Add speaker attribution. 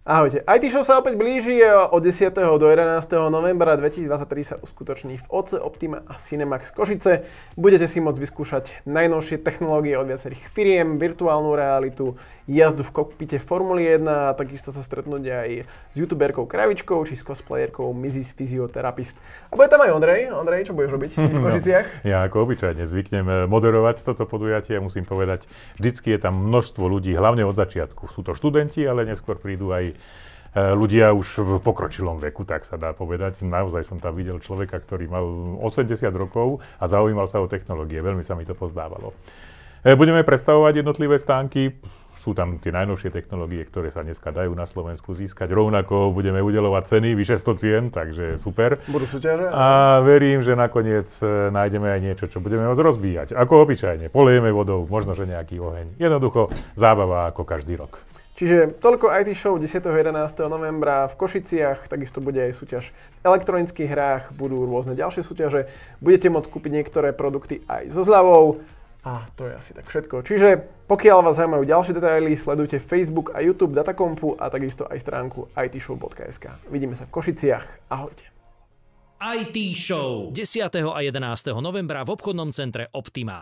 Speaker 1: Ahojte. IT Show sa opäť blíži od 10. do 11. novembra 2023 sa uskutoční v OC Optima a Cinemax Košice. Budete si môcť vyskúšať najnovšie technológie od viacerých firiem, virtuálnu realitu, jazdu v kokpite Formuly 1 a takisto sa stretnúť aj s youtuberkou Kravičkou či s cosplayerkou Mrs. Fyzioterapist. A bude tam aj Ondrej. Ondrej, čo budeš robiť v Košiciach?
Speaker 2: No, ja ako obyčajne zvyknem moderovať toto podujatie. Musím povedať, vždycky je tam množstvo ľudí, hlavne od začiatku. Sú to študenti, ale neskôr prídu aj ľudia už v pokročilom veku, tak sa dá povedať. Naozaj som tam videl človeka, ktorý mal 80 rokov a zaujímal sa o technológie. Veľmi sa mi to pozdávalo. Budeme predstavovať jednotlivé stánky. Sú tam tie najnovšie technológie, ktoré sa dneska dajú na Slovensku získať. Rovnako budeme udeľovať ceny, vyše 100 cien, takže super.
Speaker 1: Budú súťaže?
Speaker 2: A verím, že nakoniec nájdeme aj niečo, čo budeme môcť rozbíjať. Ako obyčajne, polejeme vodou, možno, že nejaký oheň. Jednoducho zábava ako každý rok.
Speaker 1: Čiže toľko IT Show 10. 11. novembra v Košiciach, takisto bude aj súťaž v elektronických hrách, budú rôzne ďalšie súťaže, budete môcť kúpiť niektoré produkty aj so zľavou a to je asi tak všetko. Čiže pokiaľ vás zaujímajú ďalšie detaily, sledujte Facebook a YouTube Datakompu a takisto aj stránku itshow.sk. Vidíme sa v Košiciach. Ahojte.
Speaker 3: IT Show 10. a 11. novembra v obchodnom centre Optima.